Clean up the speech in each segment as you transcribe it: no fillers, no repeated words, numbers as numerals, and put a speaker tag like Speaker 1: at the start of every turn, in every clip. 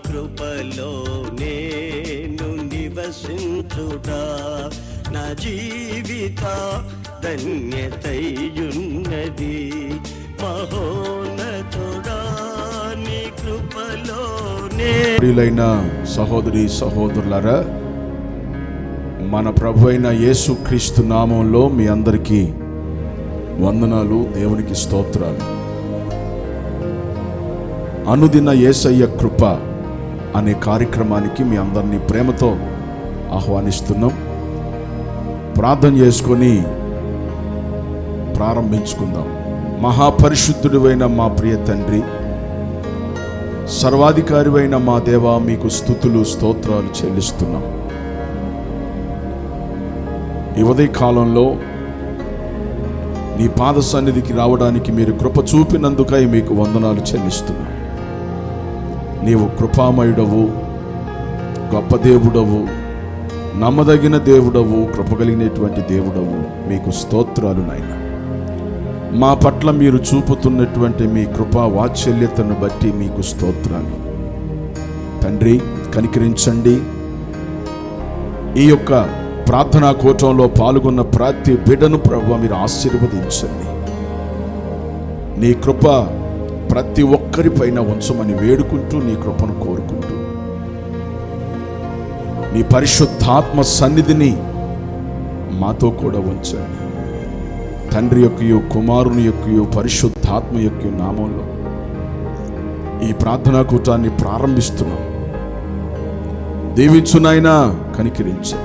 Speaker 1: కృపలో నేను నివసించుటా నా జీవిత ధన్యతయున్నది. మహోన్నతుడా నీ కృపలో
Speaker 2: ప్రియులైన సహోదరి సహోదరులారా, మన ప్రభు అయిన యేసుక్రీస్తు నామంలో మీ అందరికీ వందనాలు, దేవునికి స్తోత్రాలు. అనుదిన యేసయ్య కృప అనే కార్యక్రమానికి మీ అందరినీ ప్రేమతో ఆహ్వానిస్తున్నాం. ప్రార్థన చేసుకొని ప్రారంభించుకుందాం. మహాపరిశుద్ధుడివైన మా ప్రియ తండ్రి, సర్వాధికారివైన మా దేవా, మీకు స్తుతులు స్తోత్రాలు చెల్లిస్తున్నాం. ఈ ఉదయ కాలంలో నీ పాద సన్నిధికి రావడానికి మీరు కృప చూపినందుకై మీకు వందనాలు చెల్లిస్తున్నాం. నీవు కృపామయుడవు, గొప్ప దేవుడవు, నమ్మదగిన దేవుడవు, కృప కలిగినటువంటి దేవుడవు. మీకు స్తోత్రాలు నాయనా. మా పట్ల మీరు చూపుతున్నటువంటి మీ కృపా వాత్సల్యతను బట్టి మీకు స్తోత్రాలు తండ్రి. కనికరించండి. ఈ యొక్క ప్రార్థనా కూటంలో పాల్గొన్న ప్రతి బిడ్డను ప్రభువా మీరు ఆశీర్వదించండి. నీ కృప ప్రతి ఒక్కరిపైన ఉంచమని వేడుకుంటూ, నీ కృపను కోరుకుంటూ, నీ పరిశుద్ధాత్మ సన్నిధిని మాతో కూడా ఉంచండి. తండ్రి యొక్కయు, కుమారుని యొక్కయు, పరిశుద్ధాత్మ యొక్క నామంలో ఈ ప్రార్థనా కూటాన్ని ప్రారంభిస్తున్నాం. దీవించు నాయనా, కనికరించు.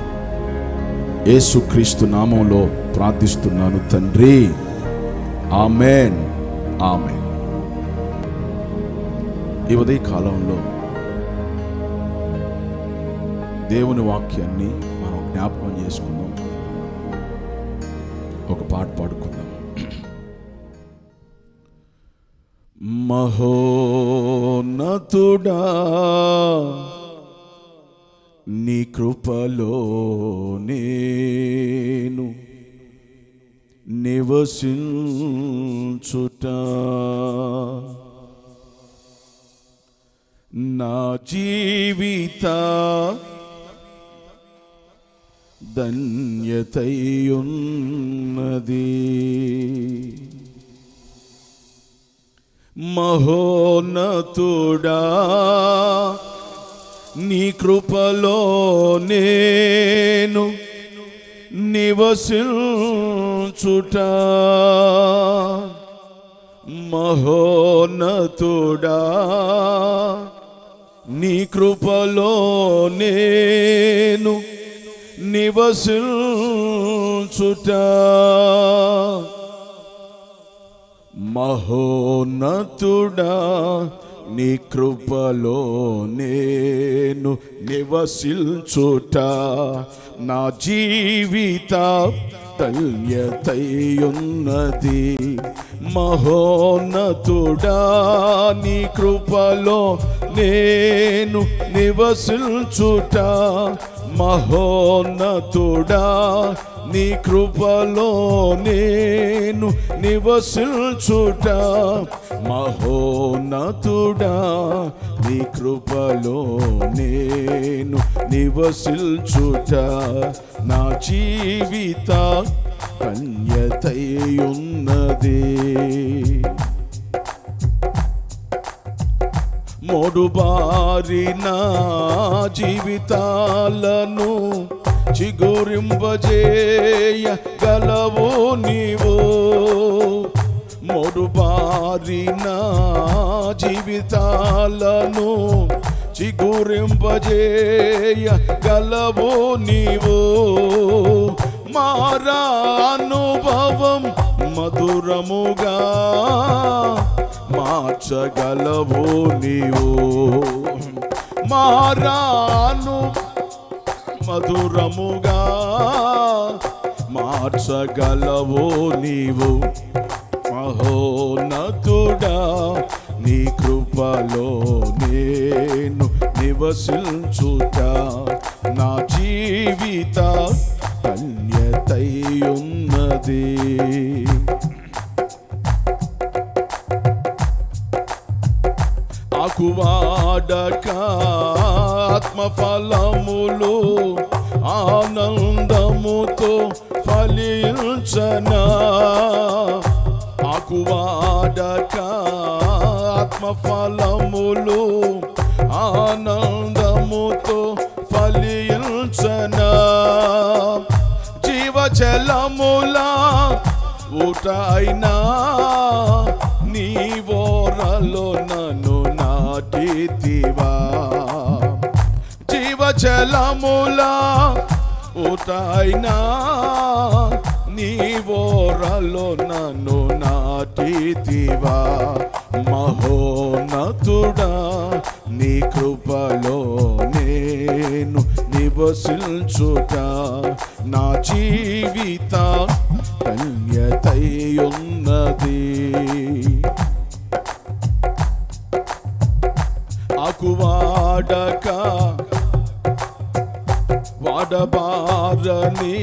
Speaker 2: యేసుక్రీస్తు నామంలో ప్రార్థిస్తున్నాను తండ్రి, ఆమేన్, ఆమేన్. ఈ ఉదయ కాలంలో దేవుని వాక్యాన్ని మనం జ్ఞాపకం చేసుకుందాం. ఒక పాట పాడుకుందాం. మహోన్నతుడా నీ కృపలో నేను నివసించుటా నా జీవిత ధన్యతయున్నది. మహోన్నతుడా నీ కృపలో నేను నివసించుటా మహోన్నతుడా నీ కృపలో నేను నివసించుటా మహోన్నతుడా నీ కృపలో నేను నివసించుటా నా జీవిత ధన్యతయున్నది. మహోన్నతుడా నీ కృపలో నేను నివసించుటా మహోన్నతుడా నీ కృపలో నేను నివసించుటా మహోన్నతుడా నీ కృపలో నేను నివసించుటా నా జీవిత ధన్యతయున్నది. మోడుబారిన జీవితాలను చిగురింపజేయగలవు నీవు. మోడుబారిన జీవితాలను చిగురింపజేయగలవు నీవు. మారా అనుభవం మధురముగా మార్చగలవు నీవు. మారాను మధురముగా మార్చగలవు నీవు. మహోన్నతుడా నీ కృపలో నేను నివసించుటా నా జీవిత ధన్యతయున్నది. ఆకువాడక ఆత్మఫలములు ఆనందముతో ఫలించనా. ఆకువాడక ఆత్మఫలములు ఆనందముతో ఫలించనా. జీవజలములా ఊట అయినా నీవోరలో నన్ను నాటితివా. జీవజలములా ఊట అయినా నీవోరలో నన్ను నాటితివా. మహోన్నతుడా నీ కృపలో నేను నివసించుట నా జీవిత ధన్యతయున్నది. ఆకువాడక వాడబారని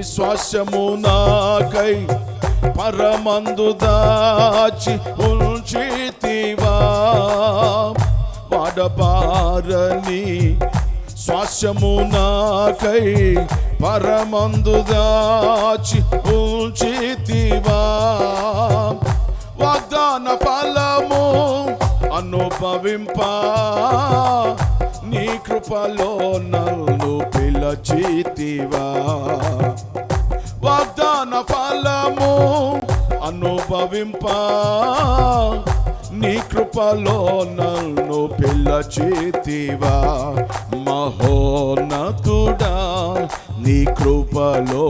Speaker 2: శ్వాసము నాకై పరమందు దాచి ఉంచితివా. వాడబారని శ్వాసము నాకై పరమందు దాచి ఉంచితివా. వాగ్దాన ఫలము అనుభవింపా నీ కృపలో నన్ను పిలచితివా. వాగ్దాన ఫలము అనుభవింపా నీ కృపలో నన్ను పిలచితివా. మహోన్నతుడా నీ కృపలో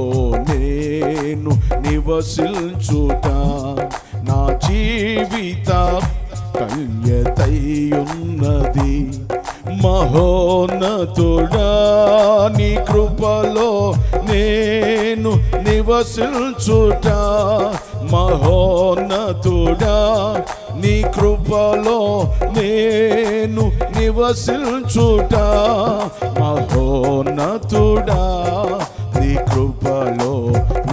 Speaker 2: నేను నివసించుట నా జీవిత ధన్యతయున్నది. మహోన్నతుడా నీ కృపలో నేను నివసించుట. మహోన్నతుడా నీ కృపలో నేను నివసించుట. మహోన్నతుడా నీ కృపలో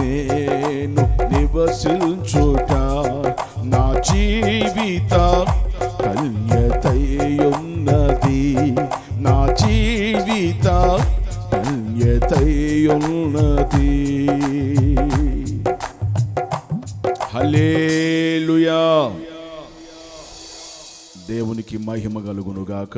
Speaker 2: నేను నివసించుట నా జీవిత ధన్యతయున్నది. నా జీవిత ధన్యతయున్నది. హల్లెలూయా. దేవునికి మహిమ కలుగునుగాక.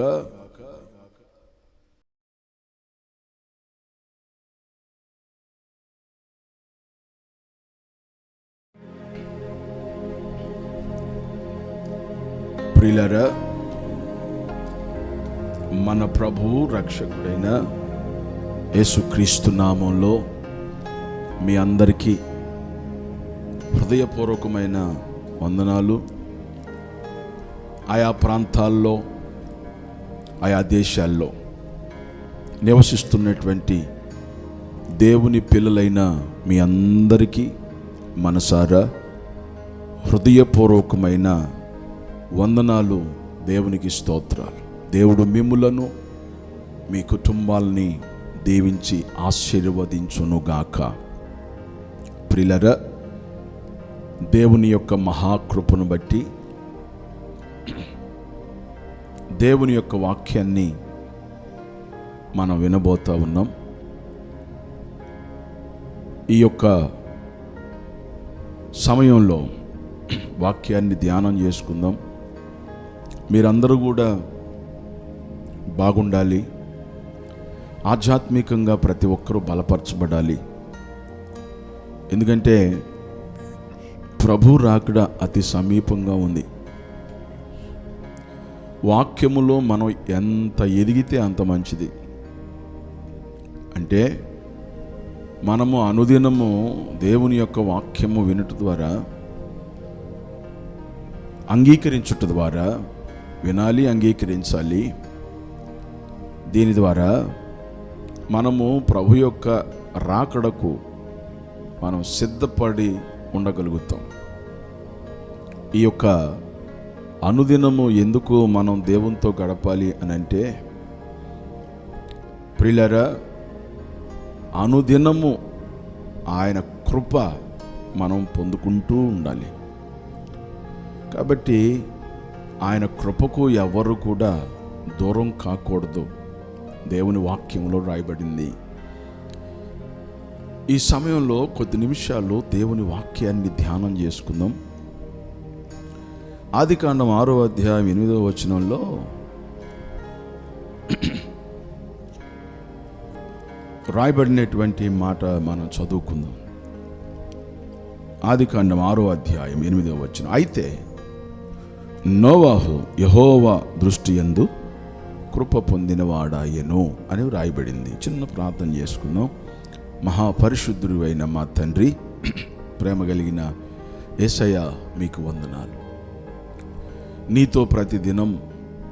Speaker 2: ప్రియులారా, మన ప్రభువు రక్షకుడైన యేసుక్రీస్తు నామంలో మీ అందరికీ హృదయపూర్వకమైన వందనాలు. ఆయా ప్రాంతాల్లో ఆయా దేశాల్లో నివసిస్తున్నటువంటి దేవుని పిల్లలైన మీ అందరికీ మనసారా హృదయపూర్వకమైన వందనాలు, దేవునికి స్తోత్రాలు. దేవుడు మిమ్ములను మీ కుటుంబాలని దీవించి ఆశీర్వదించునుగాక. ప్రియులారా, దేవుని యొక్క మహాకృపను బట్టి దేవుని యొక్క వాక్యాన్ని మనం వినబోతా ఉన్నాం. ఈ యొక్క సమయంలో వాక్యాన్ని ధ్యానం చేసుకుందాం. మీరందరూ కూడా బాగుండాలి, ఆధ్యాత్మికంగా ప్రతి ఒక్కరూ బలపరచబడాలి. ఎందుకంటే ప్రభు రాకడ అతి సమీపంగా ఉంది. వాక్యములో మనం ఎంత ఎదిగితే అంత మంచిది. అంటే మనము అనుదినము దేవుని యొక్క వాక్యము వినుట ద్వారా, అంగీకరించుట ద్వారా, వినాలి, అంగీకరించాలి. దీని ద్వారా మనము ప్రభు యొక్క రాకడకు మనం సిద్ధపడి ఉండగలుగుతాం. ఈ యొక్క అనుదినము ఎందుకు మనం దేవునితో గడపాలి అని అంటే, ప్రియులారా, అనుదినము ఆయన కృప మనం పొందుకుంటూ ఉండాలి. కాబట్టి ఆయన కృపకు ఎవరు కూడా దూరం కాకూడదు. దేవుని వాక్యంలో రాయబడింది. ఈ సమయంలో కొద్ది నిమిషాలు దేవుని వాక్యాన్ని ధ్యానం చేసుకుందాం. ఆదికాండం 6వ అధ్యాయం 8వ వచనంలో రాయబడినటువంటి మాట మనం చదువుకుందాం. ఆదికాండం 6వ అధ్యాయం 8వ వచనం. అయితే నోవాహు యెహోవా దృష్టి యందు కృప పొందినవాడాయెను అని రాయబడింది. చిన్న ప్రార్థన చేసుకుందాం. మహాపరిశుద్ధుడు అయిన మా తండ్రి, ప్రేమ కలిగిన యేసయ్య, మీకు వందనాలు. నీతో ప్రతిదినం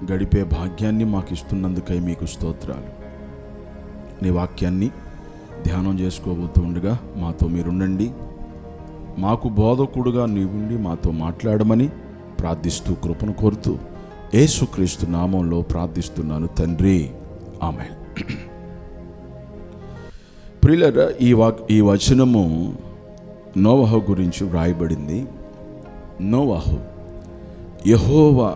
Speaker 2: గడిపే భాగ్యాన్ని మాకు ఇస్తున్నందుకై మీకు స్తోత్రాలు. నీ వాక్యాన్ని ధ్యానం చేసుకోబోతూ ఉండగా మాతో మీరుండండి. మాకు బోధకుడుగా నీవుండి మాతో మాట్లాడమని ప్రార్థిస్తూ కృపను కోరుతూ యేసుక్రీస్తు నామంలో ప్రార్థిస్తున్నాను తండ్రి, ఆమేన్. ప్రియులారా, ఈ వచనము నోవహు గురించి వ్రాయబడింది. నోవహు యెహోవా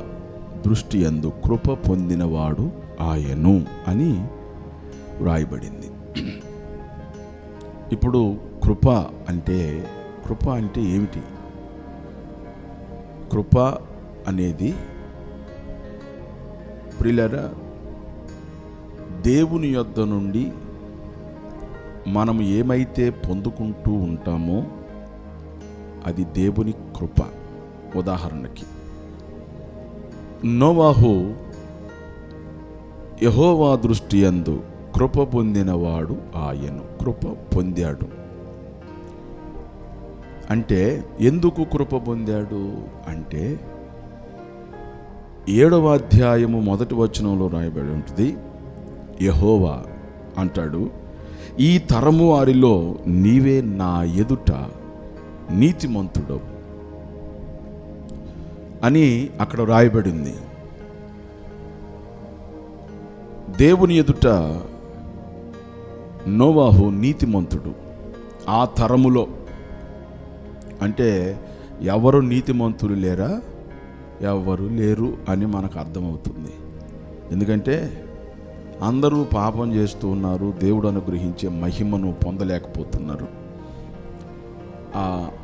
Speaker 2: దృష్టి యందు కృప పొందినవాడు ఆయను అని వ్రాయబడింది. ఇప్పుడు కృప అంటే ఏమిటి? కృప అనేది ప్రియులారా, దేవుని యొద్ద నుండి మనం ఏమైతే పొందుకుంటూ ఉంటామో అది దేవుని కృప. ఉదాహరణకి నోవాహు యెహోవా దృష్టి యందు కృప పొందినవాడు ఆయను. కృప పొందాడు అంటే ఎందుకు కృప పొందాడు అంటే 7వ అధ్యాయము 1వ వచనంలో రాయబడి ఉంటుంది. యెహోవా అంటాడు, ఈ తరము వారిలో నీవే నా ఎదుట నీతిమంతుడవు అని అక్కడ రాయబడింది. దేవుని ఎదుట నోవాహు నీతిమంతుడు. ఆ తరములో అంటే ఎవరు నీతిమంతులు లేరా? ఎవరు లేరు అని మనకు అర్థమవుతుంది. ఎందుకంటే అందరూ పాపం చేస్తూ ఉన్నారు. దేవుడు అనుగ్రహించే మహిమను పొందలేకపోతున్నారు.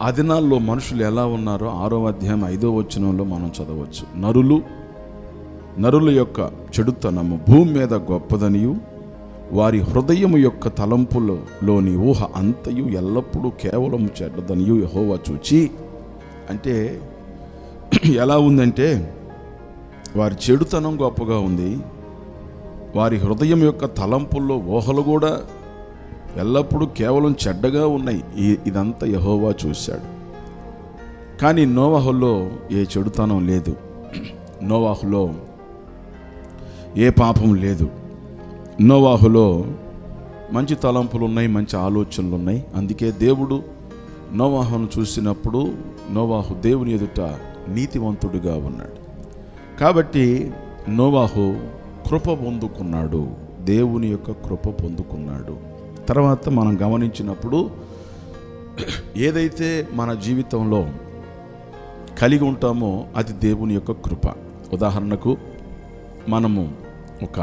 Speaker 2: ఆ దినాల్లో మనుషులు ఎలా ఉన్నారో 6వ అధ్యాయం 5వ వచనంలో మనం చదవచ్చు. నరుల యొక్క చెడుతనము భూమి మీద గొప్పదనియు, వారి హృదయము యొక్క తలంపులలోని ఊహ అంతయు ఎల్లప్పుడూ కేవలం చెడ్డదనియు యెహోవా చూచి. అంటే ఎలా ఉందంటే వారి చెడుతనం గొప్పగా ఉంది, వారి హృదయం యొక్క తలంపుల్లో ఊహలు కూడా ఎల్లప్పుడూ కేవలం చెడ్డగా ఉన్నాయి. ఇదంతా యెహోవా చూశాడు. కానీ నోవాహులో ఏ చెడుతనం లేదు, నోవాహులో ఏ పాపం లేదు, నోవాహులో మంచి తలంపులు ఉన్నాయి, మంచి ఆలోచనలు ఉన్నాయి. అందుకే దేవుడు నోవాహును చూసినప్పుడు నోవాహు దేవుని ఎదుట నీతివంతుడిగా ఉన్నాడు. కాబట్టి నోవాహు కృప పొందుకున్నాడు, దేవుని యొక్క కృప పొందుకున్నాడు. తర్వాత మనం గమనించినప్పుడు ఏదైతే మన జీవితంలో కలిగి ఉంటామో అది దేవుని యొక్క కృప. ఉదాహరణకు మనము ఒక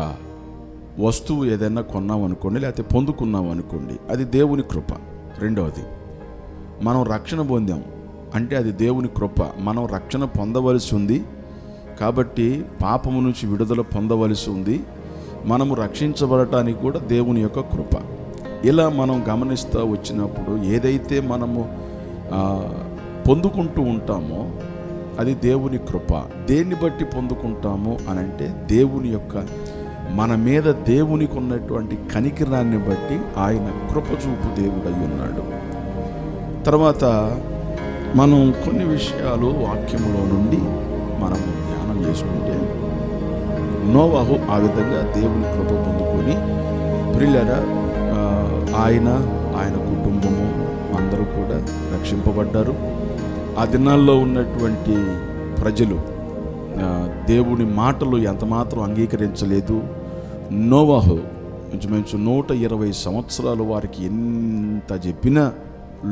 Speaker 2: వస్తువు ఏదైనా కొన్నాం అనుకోండి, లేకపోతే పొందుకున్నాం అనుకోండి, అది దేవుని కృప. రెండవది, మనం రక్షణ పొందాం అంటే అది దేవుని కృప. మనం రక్షణ పొందవలసి ఉంది కాబట్టి పాపము నుంచి విడుదల పొందవలసి ఉంది. మనము రక్షించబడటానికి కూడా దేవుని యొక్క కృప. ఇలా మనం గమనిస్తూ వచ్చినప్పుడు ఏదైతే మనము పొందుకుంటూ ఉంటామో అది దేవుని కృప. దేన్ని బట్టి పొందుకుంటాము అని అంటే దేవుని యొక్క మన మీద దేవునికి ఉన్నటువంటి కనికరాన్ని బట్టి ఆయన కృపచూపు దేవుడై ఉన్నాడు. తర్వాత మనం కొన్ని విషయాలు వాక్యములో నుండి మనము ధ్యానం చేసుకుంటే నోవాహు ఆ విధంగా దేవుని కృప పొందుకొని ప్రియులారా ఆయన కుటుంబము అందరూ కూడా రక్షింపబడ్డారు. ఆ దినాల్లో ఉన్నటువంటి ప్రజలు దేవుని మాటలు ఎంతమాత్రం అంగీకరించలేదు. నోవాహు ఇంచుమించు 120 సంవత్సరాలు వారికి ఎంత చెప్పినా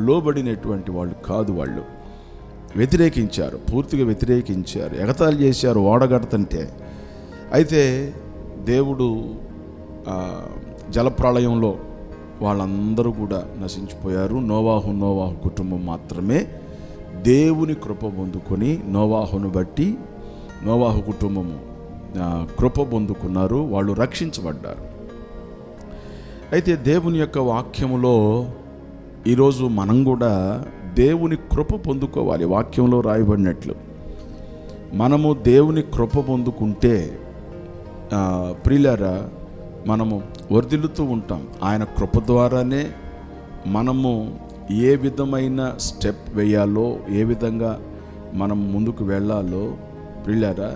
Speaker 2: లోబడినటువంటి వాళ్ళు కాదు. వాళ్ళు వ్యతిరేకించారు, పూర్తిగా వ్యతిరేకించారు, ఎగతాళి చేశారు ఓడగడుతుంటే. అయితే దేవుడు జలప్రళయంలో వాళ్ళందరూ కూడా నశించిపోయారు. నోవాహు కుటుంబం మాత్రమే దేవుని కృప పొందుకొని నోవాహును బట్టి నోవాహు కుటుంబము కృప పొందుకున్నారు, వాళ్ళు రక్షించబడ్డారు. అయితే దేవుని యొక్క వాక్యములో ఈరోజు మనం కూడా దేవుని కృప పొందుకోవాలి. వాక్యంలో రాయబడినట్లు మనము దేవుని కృప పొందుకుంటే ప్రియులారా మనము వర్ధిల్లుతూ ఉంటాం. ఆయన కృప ద్వారానే మనము ఏ విధమైన స్టెప్ వేయాలో, ఏ విధంగా మనం ముందుకు వెళ్ళాలో ప్రియులారా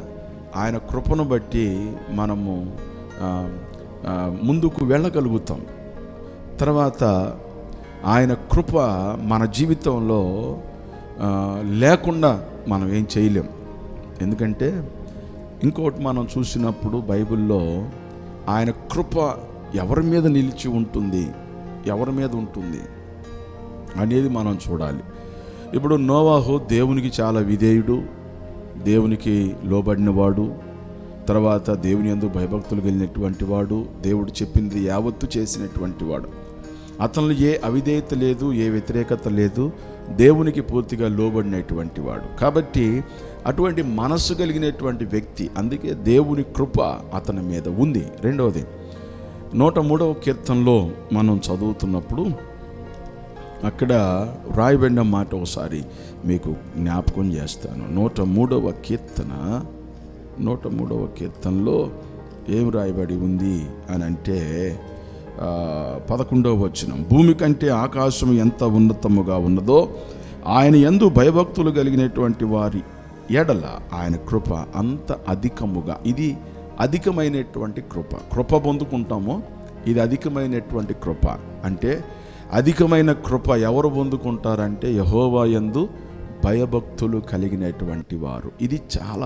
Speaker 2: ఆయన కృపను బట్టి మనము ముందుకు వెళ్ళగలుగుతాం. తర్వాత ఆయన కృప మన జీవితంలో లేకుండా మనం ఏం చేయలేం. ఎందుకంటే ఇంకోటి మనం చూసినప్పుడు బైబిల్లో ఆయన కృప ఎవరి మీద నిలిచి ఉంటుంది, ఎవరి మీద ఉంటుంది అనేది మనం చూడాలి. ఇప్పుడు నోవాహు దేవునికి చాలా విధేయుడు, దేవునికి లోబడినవాడు, తర్వాత దేవుని యందు భయభక్తులు కలిగినటువంటి వాడు, దేవుడు చెప్పింది యావత్తు చేసినటువంటి వాడు. అతనిలో ఏ అవిధేయత లేదు, ఏ వ్యతిరేకత లేదు, దేవునికి పూర్తిగా లోబడినటువంటి వాడు. కాబట్టి అటువంటి మనస్సు కలిగినటువంటి వ్యక్తి, అందుకే దేవుని కృప అతని మీద ఉంది. రెండవది 103వ కీర్తనలో మనం చదువుతున్నప్పుడు అక్కడ రాయబడిన మాట ఒకసారి మీకు జ్ఞాపకం చేస్తాను. 103వ కీర్తనలో ఏం రాయబడి ఉంది అని అంటే 11వ వచనం, భూమి కంటే ఆకాశం ఎంత ఉన్నతముగా ఉన్నదో ఆయన యందు భయభక్తులు కలిగినటువంటి వారి ఎడల ఆయన కృప అంత అధికముగా. ఇది అధికమైనటువంటి కృప పొందుకుంటామో ఇది అధికమైనటువంటి కృప. అంటే అధికమైన కృప ఎవరు పొందుకుంటారంటే యెహోవా యందు భయభక్తులు కలిగినటువంటి వారు. ఇది చాలా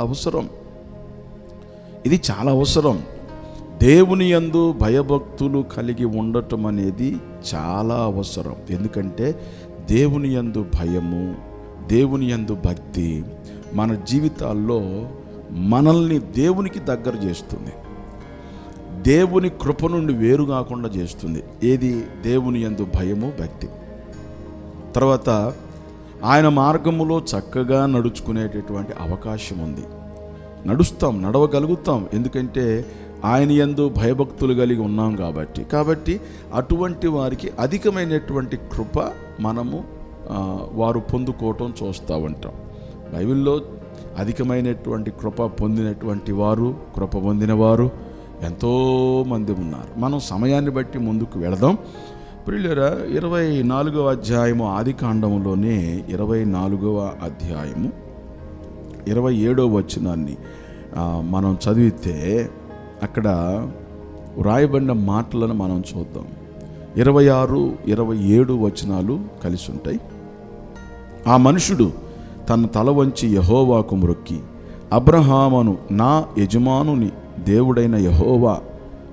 Speaker 2: అవసరం. దేవుని యందు భయభక్తులు కలిగి ఉండటం అనేది చాలా అవసరం. ఎందుకంటే దేవుని యందు భయము, దేవుని యందు భక్తి మన జీవితాల్లో మనల్ని దేవునికి దగ్గర చేస్తుంది, దేవుని కృప నుండి వేరు కాకుండా చేస్తుంది. ఏది? దేవుని యందు భయము, భక్తి. తర్వాత ఆయన మార్గములో చక్కగా నడుచుకునేటటువంటి అవకాశం ఉంది. నడవగలుగుతాం. ఎందుకంటే ఆయన యందు భయభక్తులు కలిగి ఉన్నాం కాబట్టి అటువంటి వారికి అధికమైనటువంటి కృప మనము వారు పొందుకోవటం చూస్తూ ఉంటాం. బైబిల్లో అధికమైనటువంటి కృప పొందినటువంటి వారు, కృప పొందిన వారు ఎంతోమంది ఉన్నారు. మనం సమయాన్ని బట్టి ముందుకు వెళదాం. ప్రియులారా 24వ అధ్యాయము ఆదికాండములోనే 24వ అధ్యాయము 27వ వచనాన్ని మనం చదివితే అక్కడ వ్రాయబడిన మాటలను మనం చూద్దాం. 26, 27 వచనాలు కలిసి ఉంటాయి. ఆ మనుషుడు తన తల వంచి యెహోవాకు మ్రొక్కి, అబ్రహామును నా యజమానుని దేవుడైన యెహోవా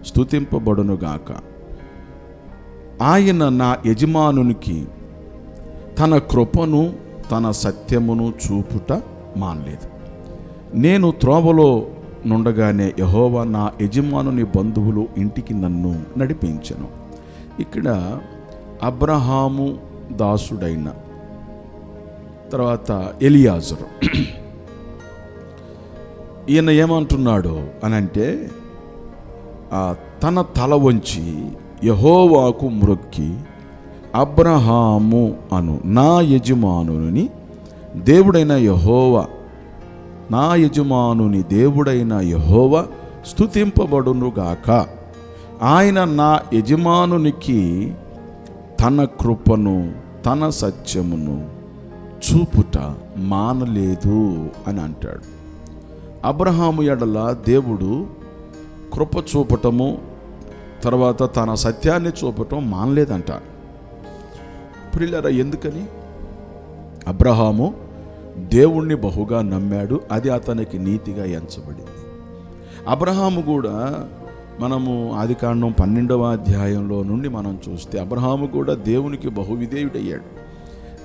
Speaker 2: స్తుతింపబడునుగాక, ఆయన నా యజమానునికి తన కృపను తన సత్యమును చూపుట మానలేదు. నేను త్రోవలో నుండగానే యెహోవా నా యజమానుని బంధువులు ఇంటికి నన్ను నడిపించెను. ఇక్కడ అబ్రహాము దాసుడైన తర్వాత ఎలియాజరు ఈయన ఏమంటున్నాడు అనంటే తన తల వంచి యెహోవాకు మ్రొక్కి, అబ్రహాము అను నా యజమానుని దేవుడైన యెహోవా, నా యజమానుని దేవుడైన యెహోవా స్తుతింపబడునుగాక, ఆయన నా యజమానునికి తన కృపను తన సత్యమును చూపుట మానలేదు అని అంటాడు. అబ్రహాము ఎడల దేవుడు కృప చూపటము, తర్వాత తన సత్యాన్ని చూపటం మానలేదంట. ప్రియులారా, ఎందుకని? అబ్రహాము దేవుణ్ణి బహుగా నమ్మాడు, అది అతనికి నీతిగా ఎంచబడింది. అబ్రహాము కూడా మనము ఆదికాండం 12వ అధ్యాయంలో నుండి మనం చూస్తే అబ్రహాము కూడా దేవునికి బహువిధేయుడయ్యాడు,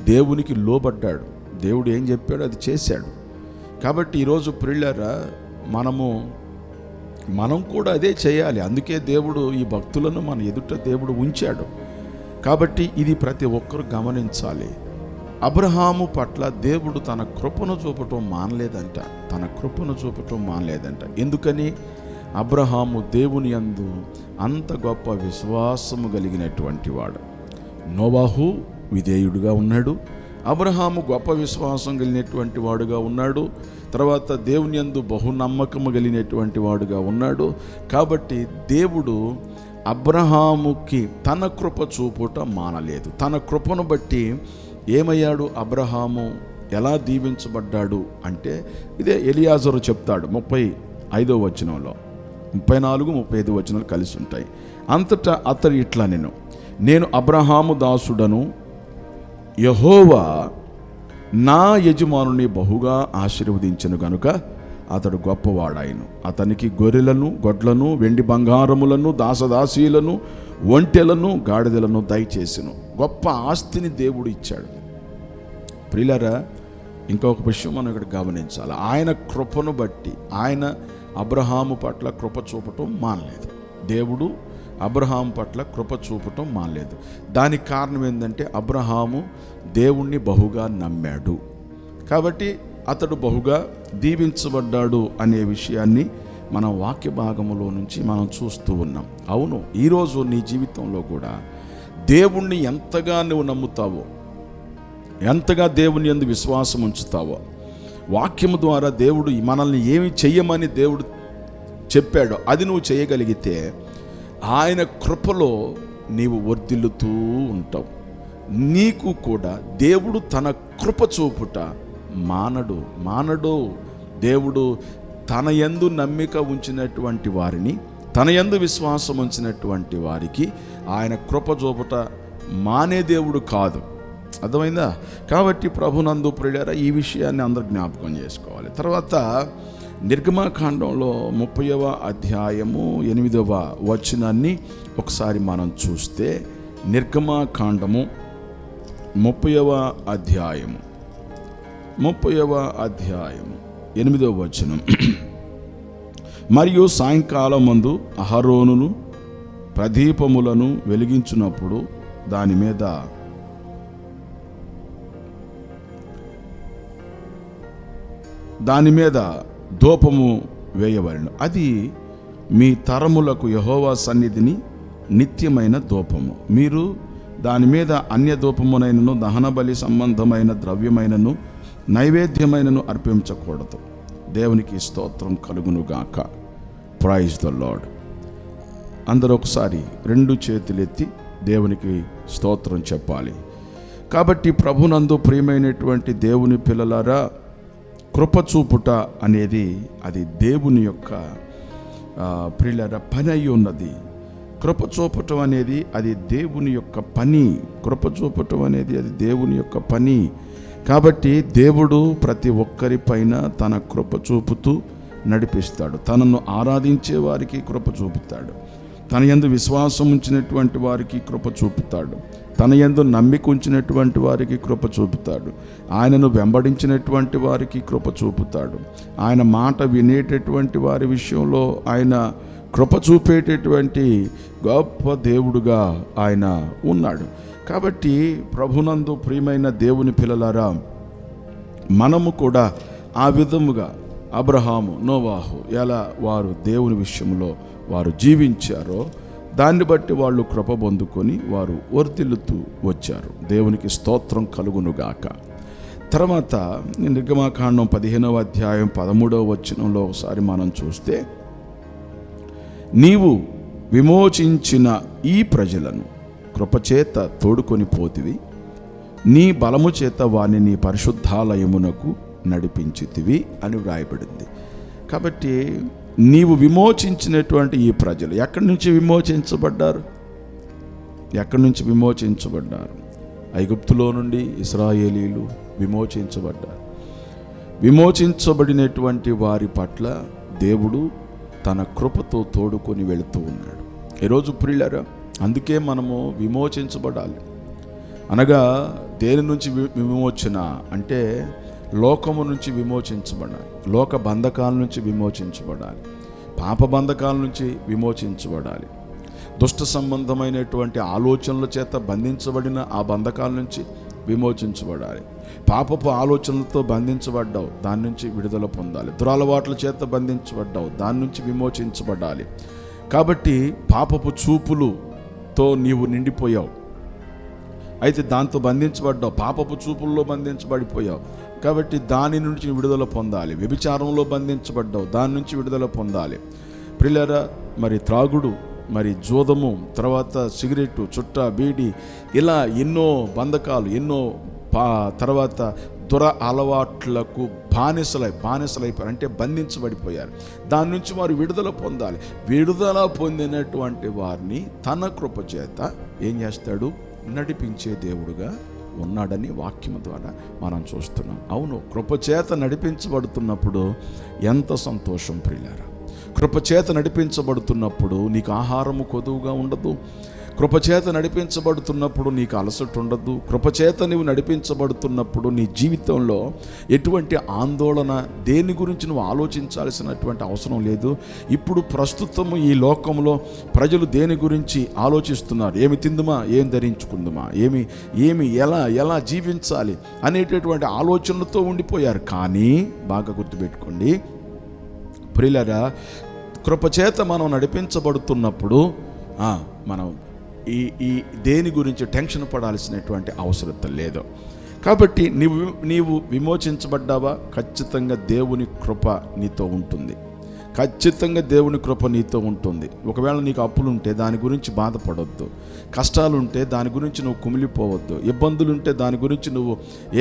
Speaker 2: దేవునికి లోబడ్డాడు, దేవుడు ఏం చెప్పాడో అది చేశాడు. కాబట్టి ఈరోజు ప్రియులారా మనం కూడా అదే చేయాలి. అందుకే దేవుడు ఈ భక్తులను మన ఎదుట దేవుడు ఉంచాడు. కాబట్టి ఇది ప్రతి ఒక్కరు గమనించాలి. అబ్రహాము పట్ల దేవుడు తన కృపను చూపటం మానలేదంట. ఎందుకని? అబ్రహాము దేవుని యందు అంత గొప్ప విశ్వాసము కలిగినటువంటి వాడు. నోవాహు విధేయుడుగా ఉన్నాడు. అబ్రహాము గొప్ప విశ్వాసం కలిగినటువంటి వాడుగా ఉన్నాడు. తర్వాత దేవుని యందు బహునమ్మకము కలిగినటువంటి వాడుగా ఉన్నాడు. కాబట్టి దేవుడు అబ్రహాముకి తన కృప చూపుట మానలేదు. తన కృపను బట్టి ఏమయ్యాడు అబ్రహాము, ఎలా దీవించబడ్డాడు అంటే ఇదే ఎలియాజరు చెప్తాడు 35వ వచనంలో. 34-35 వచనాలు కలిసి ఉంటాయి. అంతటా అతడు ఇట్లా నేను అబ్రహాము దాసుడను, యెహోవా నా యజమానుని బహుగా ఆశీర్వదించెను గనుక అతడు గొప్పవాడాయను. అతనికి గొర్రెలను, గొడ్లను, వెండి బంగారములను, దాసదాసీలను, ఒంటెలను, గాడిదలను దయచేసెను. గొప్ప ఆస్తిని దేవుడు ఇచ్చాడు. ప్రియులారా, ఇంకొక విషయం మనం ఇక్కడ గమనించాలి. ఆయన కృపను బట్టి ఆయన అబ్రహాము పట్ల కృప చూపటం మానలేదు. దేవుడు అబ్రహాము పట్ల కృప చూపటం మానలేదు. దానికి కారణం ఏంటంటే అబ్రహాము దేవుణ్ణి బహుగా నమ్మాడు. కాబట్టి అతడు బహుగా దీవించబడ్డాడు అనే విషయాన్ని మన వాక్య భాగములో నుంచి మనం చూస్తూ ఉన్నాం. అవును, ఈరోజు నీ జీవితంలో కూడా దేవుణ్ణి ఎంతగా నువ్వు నమ్ముతావో, ఎంతగా దేవుని యందు విశ్వాసం ఉంచుతావో, వాక్యము ద్వారా దేవుడు మనల్ని ఏమి చెయ్యమని దేవుడు చెప్పాడో అది నువ్వు చేయగలిగితే ఆయన కృపలో నీవు వర్ధిల్లుతూ ఉంటావు. నీకు కూడా దేవుడు తన కృప చూపుట మానడు. దేవుడు తన యందు నమ్మిక ఉంచినటువంటి వారిని, తన యందు విశ్వాసం ఉంచినటువంటి వారికి ఆయన కృప చూపుట మానే దేవుడు కాదు. అర్థమైందా? కాబట్టి ప్రభునందు ప్రియులారా, ఈ విషయాన్ని అందరూ జ్ఞాపకం చేసుకోవాలి. తర్వాత నిర్గమకాండంలో 30వ అధ్యాయము 8వ వచనాన్ని ఒకసారి మనం చూస్తే, నిర్గమకాండము 30వ అధ్యాయము 8వ వచనం. మరియు సాయంకాలం మందు అహరోనును ప్రదీపములను వెలిగించినప్పుడు దాని మీద ధూపము వేయవలెను. అది మీ తరములకు యెహోవా సన్నిధిని నిత్యమైన ధూపము. మీరు దాని మీద అన్య ధూపమునైనను, దహన బలి సంబంధమైన ద్రవ్యమైనను, నైవేద్యమైనను అర్పించకూడదు. దేవునికి స్తోత్రం కలుగునుగాక. Praise the Lord. అందరూ ఒకసారి 2 చేతులెత్తి దేవునికి స్తోత్రం చెప్పాలి. కాబట్టి ప్రభునందు ప్రియమైనటువంటి దేవుని పిల్లలారా, కృప చూపుట అనేది అది దేవుని యొక్క ప్రియులారా పని అయి ఉన్నది. కృప చూపటం అనేది అది దేవుని యొక్క పని. కృప చూపటం అనేది అది దేవుని యొక్క పని. కాబట్టి దేవుడు ప్రతి ఒక్కరి పైన తన కృప చూపుతూ నడిపిస్తాడు. తనను ఆరాధించే వారికి కృప చూపుతాడు. తన యందు విశ్వాసం ఉంచినటువంటి వారికి కృప చూపుతాడు. తన యందు నమ్మిక ఉంచినటువంటి వారికి కృప చూపుతాడు. ఆయనను వెంబడించినటువంటి వారికి కృప చూపుతాడు. ఆయన మాట వినేటటువంటి వారి విషయంలో ఆయన కృప చూపేటటువంటి గొప్ప దేవుడుగా ఆయన ఉన్నాడు. కాబట్టి ప్రభునందు ప్రియమైన దేవుని పిల్లలారా, మనము కూడా ఆ విధముగా అబ్రహాము, నోవాహు ఎలా వారు దేవుని విషయంలో వారు జీవించారో దాన్ని బట్టి వాళ్ళు కృప పొందుకొని వారు వర్ధిల్లుతూ వచ్చారు. దేవునికి స్తోత్రం కలుగునుగాక. తర్వాత నిర్గమకాండం 15వ అధ్యాయం 13వ వచనంలో ఒకసారి మనం చూస్తే, నీవు విమోచించిన ఈ ప్రజలను కృపచేత తోడుకొని పోతివి, నీ బలము చేత వారిని నీ పరిశుద్ధాలయమునకు నడిపించితివి అని వ్రాయబడింది. కాబట్టి నీవు విమోచించినటువంటి ఈ ప్రజలు ఎక్కడి నుంచి విమోచించబడ్డారు? ఐగుప్తులో నుండి ఇశ్రాయేలీలు విమోచించబడ్డారు. విమోచించబడినటువంటి వారి పట్ల దేవుడు తన కృపతో తోడుకొని వెళుతూ ఉన్నాడు. ఈరోజు ప్రియులారా, అందుకే మనము విమోచించబడాలి. అనగా దేని నుంచి విమోచన అంటే లోకము నుంచి విమోచించబడాలి, లోక బంధకాల నుంచి విమోచించబడాలి, పాప బంధకాల నుంచి విమోచించబడాలి, దుష్ట సంబంధమైనటువంటి ఆలోచనల చేత బంధించబడిన ఆ బంధకాల నుంచి విమోచించబడాలి. పాపపు ఆలోచనలతో బంధించబడ్డావు, దాని నుంచి విడుదల పొందాలి. దురలవాట్ల చేత బంధించబడ్డావు, దాని నుంచి విమోచించబడాలి. కాబట్టి పాపపు చూపులతో నీవు నిండిపోయావు, అయితే దాంతో బంధించబడ్డావు, పాపపు చూపుల్లో బంధించబడిపోయావు. కాబట్టి దాని నుంచి విడుదల పొందాలి. వ్యభిచారంలో బంధించబడ్డావు, దాని నుంచి విడుదల పొందాలి. ప్రియులారా, మరి త్రాగుడు, మరి జూదము, తర్వాత సిగరెట్టు, చుట్ట, బీడి, ఇలా ఎన్నో బంధకాలు, ఎన్నో తర్వాత దుర అలవాట్లకు బానిసలైపోయారు, అంటే బంధించబడిపోయారు. దాని నుంచి వారు విడుదల పొందాలి. విడుదల పొందినటువంటి వారిని తన కృప చేత ఏం చేస్తాడు? నడిపించే దేవుడుగా ఉన్నాడని వాక్యం ద్వారా మనం చూస్తున్నాం. అవును, కృపచేత నడిపించబడుతున్నప్పుడు ఎంత సంతోషం ప్రియులారా. కృపచేత నడిపించబడుతున్నప్పుడు నీకు ఆహారము కొదువుగా ఉండదు. కృపచేత నడిపించబడుతున్నప్పుడు నీకు అలసట ఉండదు. కృపచేత నువ్వు నడిపించబడుతున్నప్పుడు నీ జీవితంలో ఎటువంటి ఆందోళన, దేని గురించి నువ్వు ఆలోచించాల్సినటువంటి అవసరం లేదు. ఇప్పుడు ప్రస్తుతము ఈ లోకంలో ప్రజలు దేని గురించి ఆలోచిస్తున్నారు? ఏమి తిందుమా, ఏం ధరించుకుందుమా, ఏమి ఎలా జీవించాలి అనేటటువంటి ఆలోచనలతో ఉండిపోయారు. కానీ బాగా గుర్తుపెట్టుకోండి ప్రియులారా, కృపచేత మనం నడిపించబడుతున్నప్పుడు మనం ఈ దేని గురించి టెన్షన్ పడాల్సినటువంటి అవసరం లేదు. కాబట్టి నీవు విమోచించబడ్డావా? ఖచ్చితంగా దేవుని కృప నీతో ఉంటుంది. ఖచ్చితంగా దేవుని కృప నీతో ఉంటుంది. ఒకవేళ నీకు అప్పులుంటే దాని గురించి బాధపడొద్దు, కష్టాలుంటే దాని గురించి నువ్వు కుమిలిపోవద్దు, ఇబ్బందులుంటే దాని గురించి నువ్వు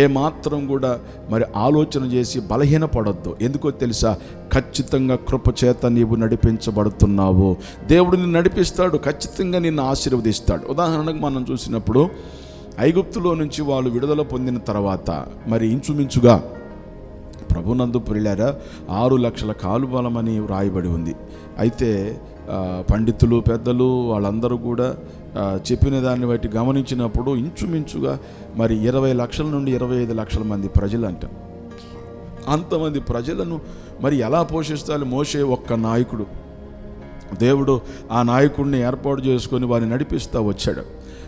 Speaker 2: ఏమాత్రం కూడా మరి ఆలోచన చేసి బలహీనపడొద్దు. ఎందుకో తెలుసా? ఖచ్చితంగా కృప చేత నీవు నడిపించబడుతున్నావు. దేవుడు నిన్ను నడిపిస్తాడు, ఖచ్చితంగా నిన్ను ఆశీర్వదిస్తాడు. ఉదాహరణకు మనం చూసినప్పుడు ఐగుప్తులో నుంచి వాళ్ళు విడుదల పొందిన తర్వాత మరి ఇంచుమించుగా ప్రభునందు ప్రియులారా 6 లక్షల కాలుబలమని వ్రాయబడి ఉంది. అయితే పండితులు, పెద్దలు వాళ్ళందరూ కూడా చెప్పిన దాన్ని బట్టి గమనించినప్పుడు ఇంచుమించుగా మరి 20 లక్షల నుండి 25 లక్షల మంది ప్రజలు అంట. అంతమంది ప్రజలను మరి ఎలా పోషిస్తాలి? మోషే ఒక్క నాయకుడు, దేవుడు ఆ నాయకుడిని ఏర్పాటు చేసుకొని వారిని నడిపిస్తూ వచ్చాడు.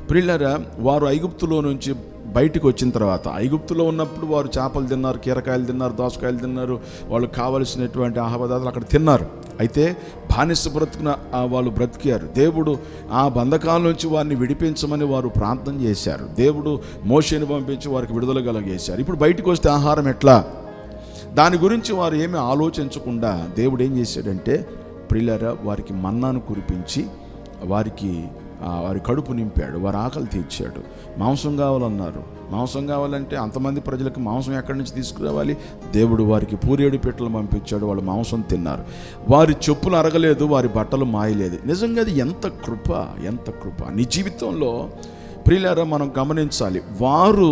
Speaker 2: ప్రియులారా, వారు ఐగుప్తులో నుంచి బయటికి వచ్చిన తర్వాత, ఐగుప్తులో ఉన్నప్పుడు వారు చేపలు తిన్నారు, కీరకాయలు తిన్నారు, దోసకాయలు తిన్నారు, వాళ్ళకి కావలసినటువంటి ఆహార పదార్థాలు అక్కడ తిన్నారు. అయితే బానిస బ్రతుకున వాళ్ళు బ్రతికారు. దేవుడు ఆ బంధకాల నుంచి వారిని విడిపించమని వారు ప్రార్థన చేశారు. దేవుడు మోషేని పంపించి వారికి విడుదల కలగజేశారు. ఇప్పుడు బయటికి వస్తే ఆహారం ఎట్లా? దాని గురించి వారు ఏమీ ఆలోచించకుండా దేవుడు ఏం చేశాడంటే ప్రియులారా, వారికి మన్నాను కురిపించి వారి కడుపు నింపాడు, వారి ఆకలి తీర్చాడు. మాంసం కావాలన్నారు. మాంసం కావాలంటే అంతమంది ప్రజలకు మాంసం ఎక్కడి నుంచి తీసుకురావాలి? దేవుడు వారికి పూరేడు పెట్టెలు పంపించాడు, వాళ్ళు మాంసం తిన్నారు. వారి చెప్పులు అరగలేదు, వారి బట్టలు మాయలేదు. నిజంగా అది ఎంత కృప, ఎంత కృప నీ జీవితంలో ప్రియులారా. మనం గమనించాలి, వారు